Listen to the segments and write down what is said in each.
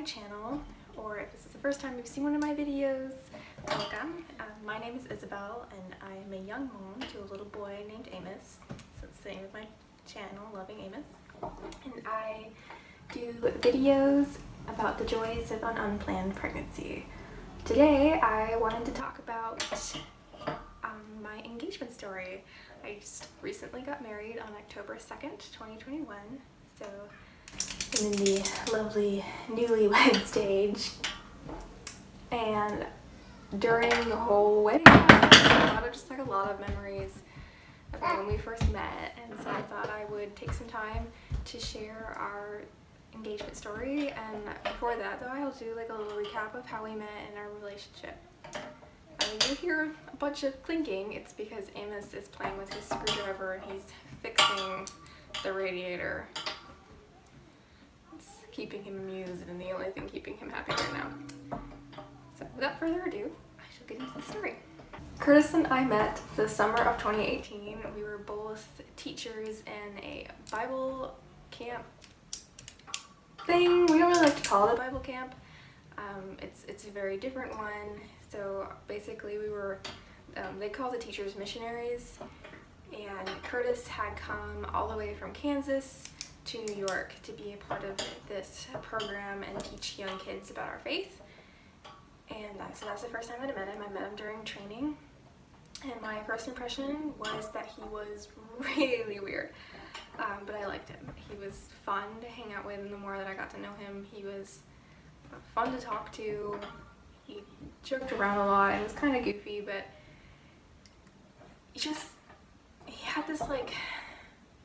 channel, or if this is the first time you've seen one of my videos, welcome. My name is Isabel and I am a young mom to a little boy named Amos, so it's the name of my channel, Loving Amos. And I do videos about the joys of an unplanned pregnancy. Today I wanted to talk about my engagement story. I just recently got married on October 2nd, 2021, so I'm in the lovely newlywed stage, and during the whole wedding process, a lot of memories about when we first met, and so I thought I would take some time to share our engagement story. And before that though, I'll do like a little recap of how we met and our relationship. When you hear a bunch of clinking, it's because Amos is playing with his screwdriver and he's fixing the radiator. It's keeping him amused and the only thing keeping him happy right now. So without further ado, I shall get into the story. Curtis and I met the summer of 2018. We were both teachers in a Bible camp thing. We don't really like to call it a Bible camp. It's a very different one. So basically we were, they call the teachers missionaries, and Curtis had come all the way from Kansas to New York to be a part of this program and teach young kids about our faith. And so that's the first time I met him. I met him during training, and my first impression was that he was really weird, but I liked him. He was fun to hang out with, and the more that I got to know him, he was fun to talk to. He joked around a lot and was kind of goofy, but he had this like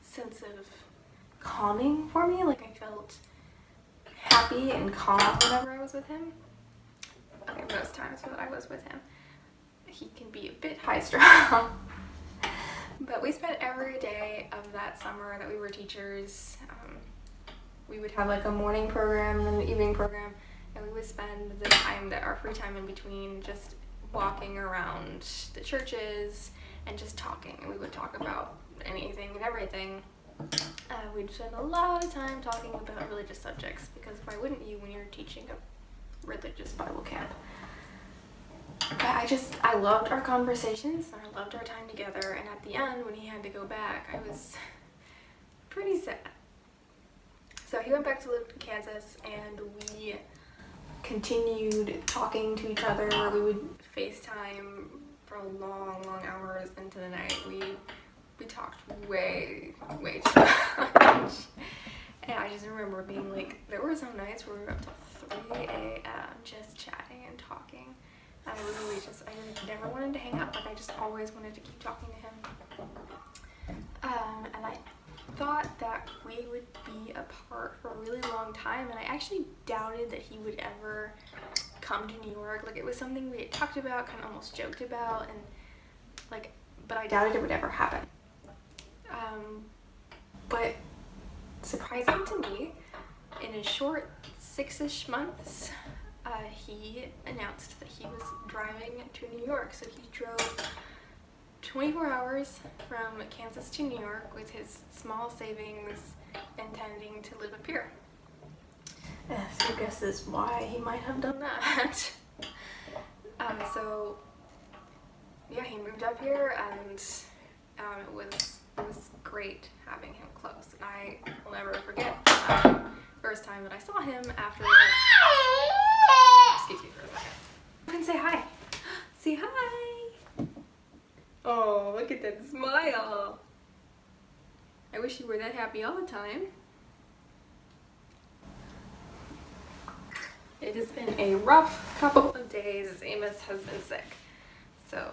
sense of calming for me. Like I felt happy and calm whenever I was with him. Okay, most times when I was with him. He can be a bit high strung. But we spent every day of that summer that we were teachers. We would have like a morning program and then an evening program. And we would spend the time, our free time in between, just walking around the churches and just talking. And we would talk about anything and everything. We'd spend a lot of time talking about religious subjects, because why wouldn't you when you're teaching a religious Bible camp? But I loved our conversations, and I loved our time together. And at the end, when he had to go back, I was pretty sad. So he went back to live in Kansas, and we continued talking to each other. We would FaceTime for long hours into the night. We talked way too much. And I just remember being like, there were some nights where we were up to 3 a.m. just chatting and talking. And I never wanted to hang up. Like I just always wanted to keep talking to him. And I thought that we would be apart for a really long time, and I actually doubted that he would ever come to New York. Like it was something we had talked about, kind of almost joked about, and like, but I doubted it would ever happen. But surprising to me, in a short 6-ish months, he announced that he was driving to New York. So he drove 24 hours from Kansas to New York with his small savings, intending to live up here. So guess is why he might have done that. So yeah, he moved up here, and it was great having him close. And I will never forget the first time that I saw him after. Excuse me for a second. Come and say hi. Say hi. Oh, look at that smile. I wish you were that happy all the time. It has been a rough couple of days. Amos has been sick. So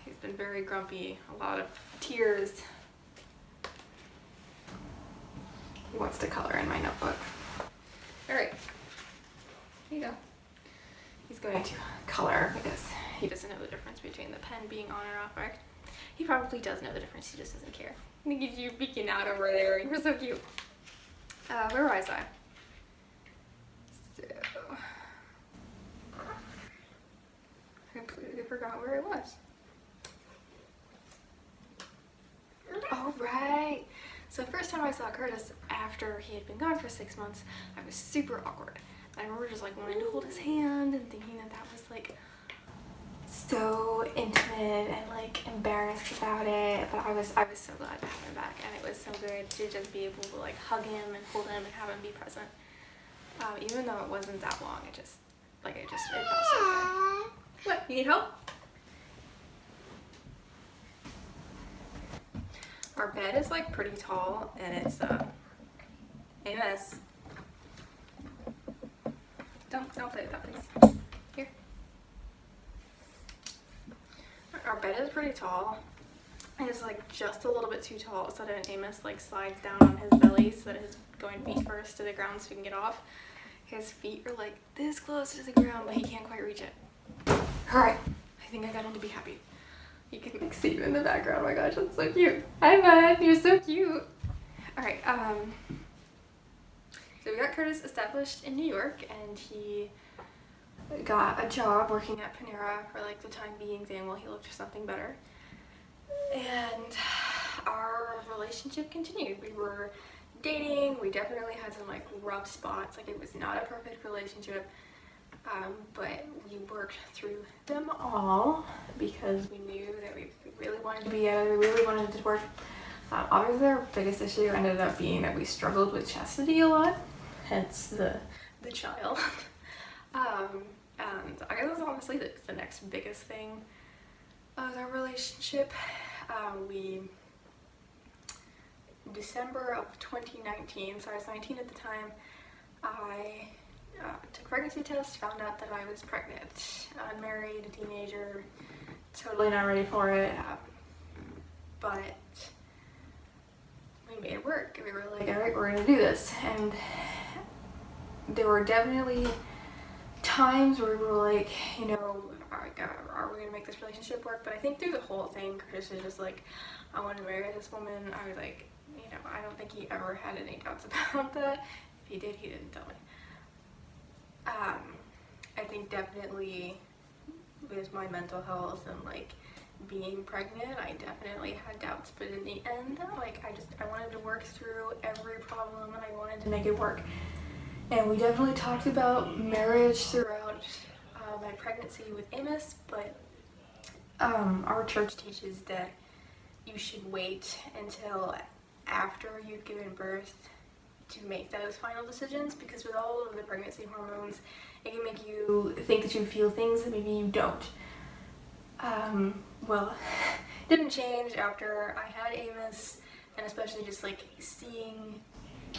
he's been very grumpy, a lot of tears. He wants to color in my notebook. All right, here you go. He's going to color because he doesn't know the difference between the pen being on or off, right? He probably does know the difference, he just doesn't care. Look at you peeking out over there, you're so cute. Where was I? So, I completely forgot where I was. Oh, right. So the first time I saw Curtis after he had been gone for 6 months, I was super awkward. I remember just like wanting to hold his hand and thinking that that was like so intimate and like embarrassed about it, but I was so glad to have him back, and it was so good to just be able to like hug him and hold him and have him be present. Even though it wasn't that long, it felt so good. What, you need help? Our bed is like pretty tall, and it's Amos. Don't play with that, please. Here. Our bed is pretty tall. And it's like just a little bit too tall so that Amos like slides down on his belly so that his going feet first to the ground so he can get off. His feet are like this close to the ground, but he can't quite reach it. Alright, I think I got him to be happy. You can like see him in the background. Oh my gosh, that's so cute. Hi bud, you're so cute. Alright, so we got Curtis established in New York, and he got a job working at Panera for like the time being, saying while he looked for something better. And our relationship continued. We were dating. We definitely had some like rough spots. Like it was not a perfect relationship, but we worked through them all because we knew that we really wanted to be together. We really wanted it to work. Obviously, our biggest issue ended up being that we struggled with chastity a lot, hence the child. And I guess that's honestly the next biggest thing of our relationship. December of 2019, so I was 19 at the time, I took a pregnancy test, found out that I was pregnant. Unmarried, a teenager, totally not ready for it, but we made it work. We were like, alright, we're gonna do this. And there were definitely times where we were like, you know, are we gonna make this relationship work? But I think through the whole thing, Curtis was just like, I want to marry this woman. I was like, you know, I don't think he ever had any doubts about that. If he did, he didn't tell me. I think definitely with my mental health and like being pregnant, I definitely had doubts, but in the end, like I wanted to work through every problem and I wanted to make it work. And we definitely talked about marriage throughout my pregnancy with Amos, but our church teaches that you should wait until after you've given birth to make those final decisions, because with all of the pregnancy hormones, it can make you think that you feel things that maybe you don't. Well, it didn't change after I had Amos, and especially just like seeing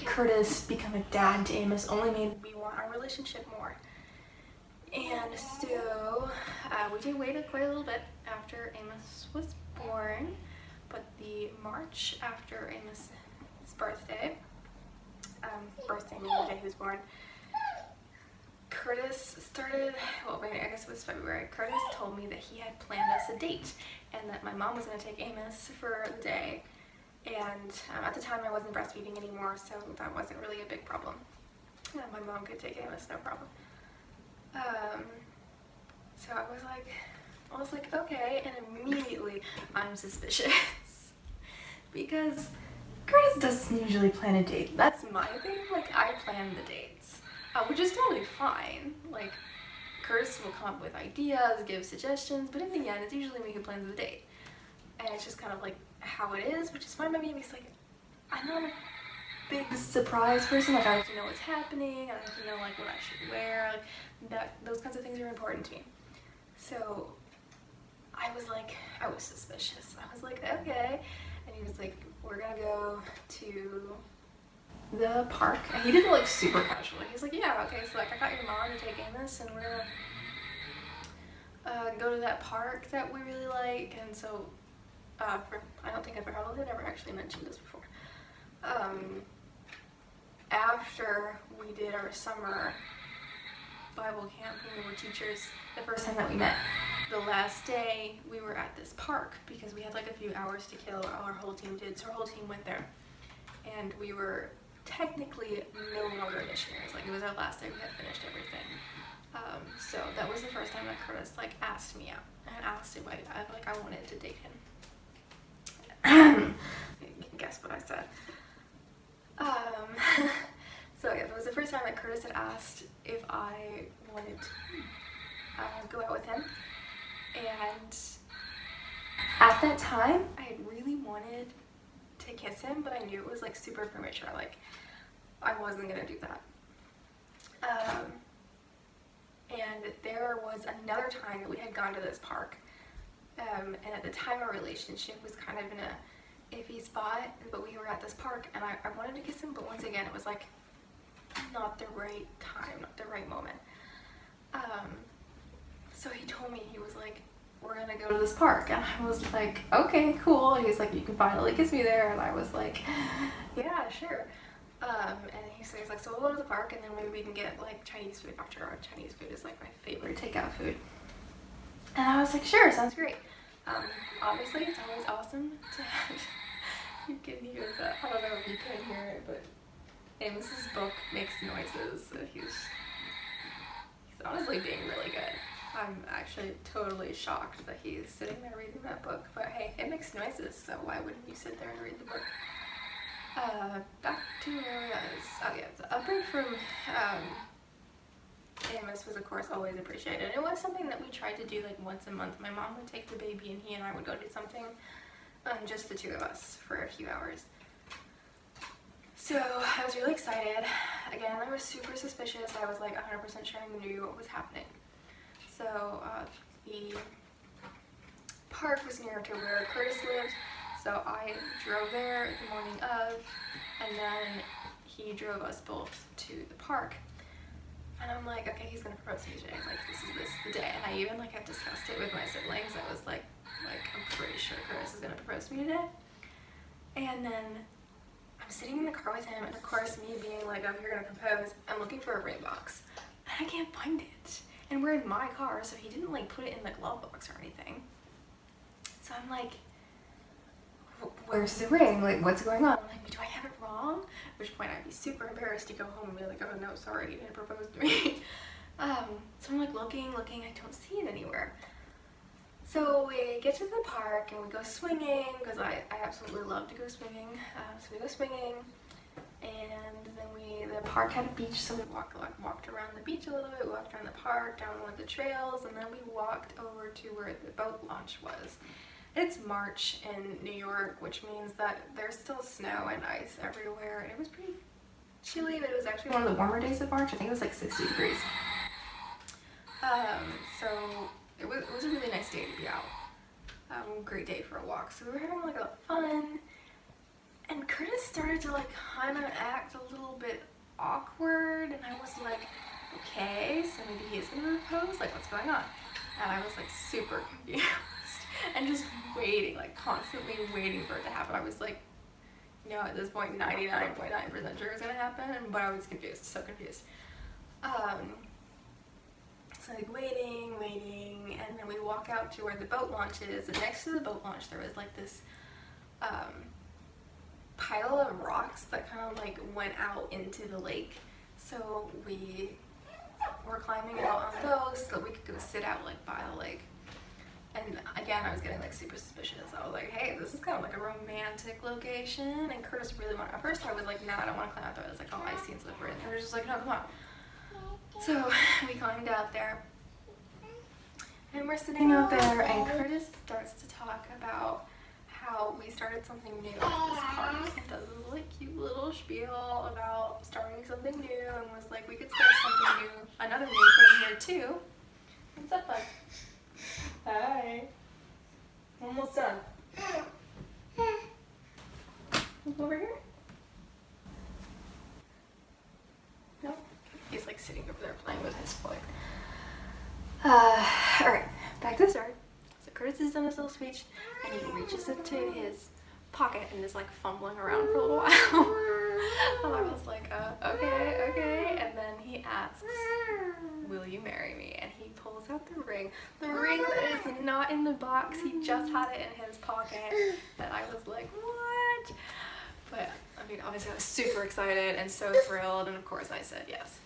Curtis become a dad to Amos only made me want our relationship more. And so we did wait quite a little bit after Amos was born, but the March after Amos' birthday, meaning the day he was born, Curtis started, well wait, I guess it was February, Curtis told me that he had planned us a date and that my mom was going to take Amos for the day. And at the time I wasn't breastfeeding anymore, so that wasn't really a big problem. My mom could take Amos, no problem. So I was like, okay, and immediately I'm suspicious because Curtis doesn't usually plan a date. That's my thing. Like, I plan the dates, which is totally fine. Like, Curtis will come up with ideas, give suggestions, but in the end, it's usually me who plans the date. And it's just kind of like how it is, which is fine by me because, like, I'm not a big surprise person. Like, I like to know what's happening. I like to know, like, what I should wear. Like, those kinds of things are important to me. So I was suspicious. I was like, okay. And he was like, we're gonna go to the park. And he didn't look super casual. He was like, yeah, okay, so like I got your mom to take Amos and we're gonna go to that park that we really like. And so I don't think I've ever actually mentioned this before. After we did our summer Bible camp when we were teachers, the first time that we met, the last day we were at this park because we had like a few hours to kill. Our whole team did, so our whole team went there, and we were technically no longer missionaries. Like, it was our last day, we had finished everything. So that was the first time that Curtis like asked me out and asked if I wanted to date him. You can guess what I said. So yeah, that was the first time that Curtis Curtis had asked if I wanted to go out with him, and at that time I had really wanted to kiss him, but I knew it was like super premature, like I wasn't gonna do that. And there was another time that we had gone to this park, and at the time our relationship was kind of in a iffy spot, but we were at this park and I wanted to kiss him, but once again it was like not the right time, not the right moment. So he told me, he was like, we're gonna go to this park, and I was like, okay, cool. And he's like, you can finally kiss me there, and I was like, yeah, sure. And he says like, so we'll go to the park and then maybe we can get like Chinese food after. Our Chinese food is like my favorite takeout food. And I was like, sure, sounds great. Obviously it's always awesome to have, you can hear that, I don't know if you can hear it, but Amos's book makes noises, so he's honestly being really good. I'm actually totally shocked that he's sitting there reading that book, but hey, it makes noises, so why wouldn't you sit there and read the book? Back to where I was. Oh yeah, the upbringing from Amos was of course always appreciated. It was something that we tried to do like once a month. My mom would take the baby and he and I would go do something, just the two of us for a few hours. So I was really excited. Again, I was super suspicious. I was like 100% sure I knew what was happening. So the park was near to where Curtis lived, so I drove there the morning of, and then he drove us both to the park. And I'm like, okay, he's gonna propose to me today. Like, this is the day. And I even like have discussed it with my siblings. I was like I'm pretty sure Curtis is gonna propose to me today. And then I'm sitting in the car with him, and of course, me being like, oh, you're gonna propose, I'm looking for a ring box, and I can't find it. And we're in my car, so he didn't like put it in the glove box or anything. So I'm like, where's the ring? Like, what's going on? I'm like, do I have it wrong? At which point I'd be super embarrassed to go home and be like, oh no, sorry, you didn't propose to me. So I'm like looking, I don't see it anywhere. So we get to the park and we go swinging, because I absolutely love to go swinging. So we go swinging, and then the park had a beach, so we walked around the beach a little bit, we walked around the park, down one of the trails, and then we walked over to where the boat launch was. It's March in New York, which means that there's still snow and ice everywhere, and it was pretty chilly, but it was actually one of the warmer days of March. I think it was like 60 degrees. So it was a really nice day to be out. Great day for a walk. So we were having like a lot of fun, and Curtis started to like kind of act a little bit awkward, and I was like, okay, so maybe he is gonna propose, like what's going on? And I was like super confused and just waiting, like constantly waiting for it to happen. I was like, you know, at this point 99.9% sure it's gonna happen, but I was confused, so confused. So like waiting, and then we walk out to where the boat launch is, and next to the boat launch there was like this pile of rocks that kind of like went out into the lake. So we were climbing out on those so that we could go sit out like by the lake. And again, I was getting like super suspicious. I was like, hey, this is kind of like a romantic location, and Curtis really wanted. At first I was like, nah, I don't want to climb out there. I was like, oh, icy and slippery. And he was just like, no, come on. So we climbed out there, and we're sitting out there, and Curtis starts to talk about how we started something new at this park, and does this like cute little spiel about starting something new, and was like, we could start something new, another new thing here too. What's up, bud? Hi. Almost done. Over here? No? He's like sitting over there playing with his toy. Alright, back to the start. So Curtis has done his little speech, and he reaches into his pocket and is like fumbling around for a little while. And I was like, okay. And then he asks, will you marry me? And he pulls out the ring that is not in the box. He just had it in his pocket. And I was like, what? But I mean, obviously I was super excited and so thrilled, and of course I said yes.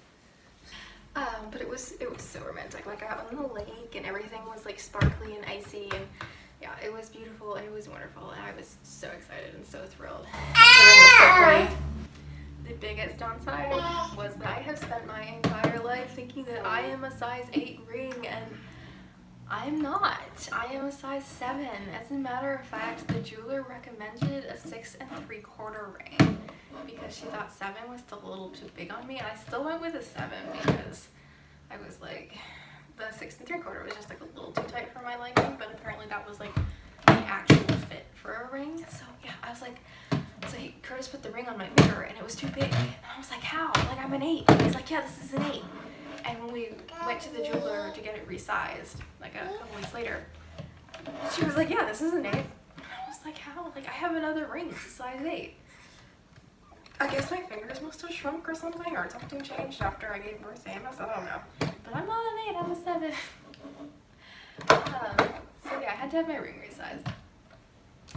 But it was so romantic. Like, out on the lake and everything was like sparkly and icy, and yeah, it was beautiful and it was wonderful, and I was so excited and so thrilled. The ring was so pretty. The biggest downside was that I have spent my entire life thinking that I am a size 8 ring, and I'm not. I am a size 7. As a matter of fact, the jeweler recommended a 6 3/4 ring because she thought 7 was still a little too big on me. I still went with a 7 because I was like, the 6 3/4 was just like a little too tight for my liking, but apparently that was like the actual fit for a ring. So yeah, I was like, Curtis put the ring on my finger and it was too big. And I was like, how? Like, I'm an 8. And he's like, yeah, this is an 8. And when we went to the jeweler to get it resized, like a couple weeks later, she was like, yeah, this is an 8. And I was like, how? Like, I have another ring, it's a size 8. I guess my fingers must have shrunk or something, or something changed after I gave birth to Amos, I don't know. But I'm not an 8, I'm a 7. So yeah, I had to have my ring resized.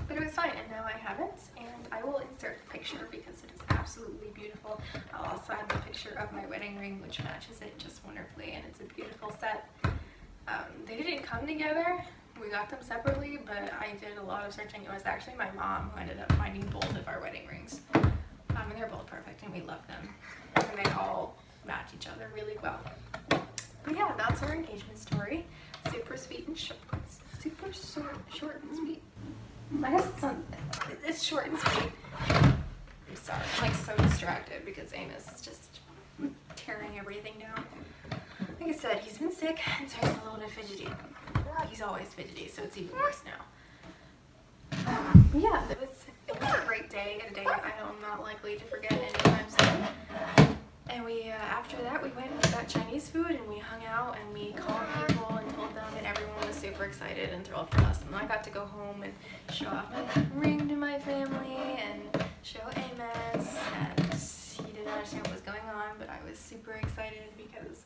But it was fine, and now I have it, and I will insert a picture because it is absolutely beautiful. I'll also have a picture of my wedding ring, which matches it just wonderfully, and it's a beautiful set. They didn't come together. We got them separately, but I did a lot of searching. It was actually my mom who ended up finding both of our wedding rings. And they're both perfect, and we love them. And they all match each other really well. But yeah, that's our engagement story. Super sweet and short. Super short and sweet. I guess it's short and sweet. I'm sorry, I'm like so distracted because Amos is just tearing everything down. Like I said, he's been sick, and so he's a little bit fidgety. He's always fidgety, so it's even worse now. But yeah, it was a great day, a day I'm not likely to forget anytime soon. And we, after that, we went and got Chinese food, and we hung out, and we called people and told them, and everyone was super excited and thrilled for us. And I got to go home and show off my ring to my family and show Amos, and he didn't understand what was going on, but I was super excited because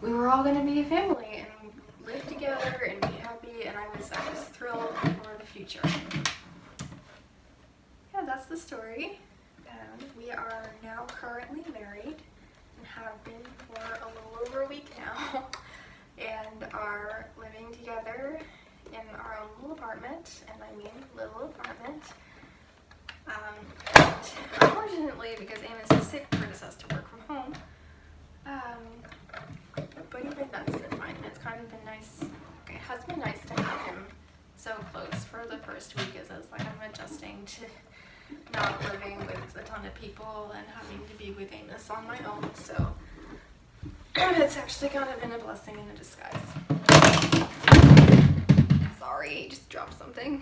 we were all going to be a family and live together and be happy, and I was thrilled for the future. Yeah, that's the story. We are now currently married and have been for a little over a week now, and are living together in our own little apartment, and I mean little apartment. Unfortunately, because Amos is sick, Curtis has to work from home. But even that's been fine, and it's kind of been nice. It has been nice to have him so close for the first week, as like I'm adjusting to not living with a ton of people and having to be with Amos on my own, so it's actually kind of been a blessing in a disguise. Sorry, just dropped something.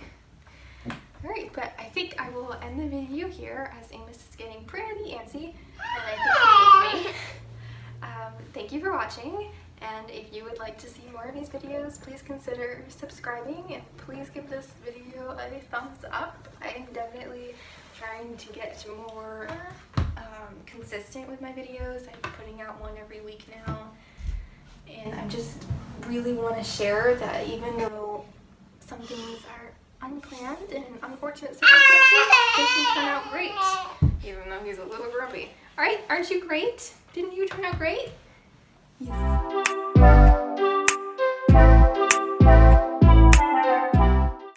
Alright, but I think I will end the video here as Amos is getting pretty antsy, and I think he needs me. Thank you for watching, and if you would like to see more of these videos, please consider subscribing, and please give this video a thumbs up. I am definitely trying to get more consistent with my videos. I'm putting out one every week now, and I just really want to share that even though some things are unplanned and unfortunate circumstances, they can turn out great, even though he's a little grumpy. Alright, aren't you great? Didn't you turn out great? Yes.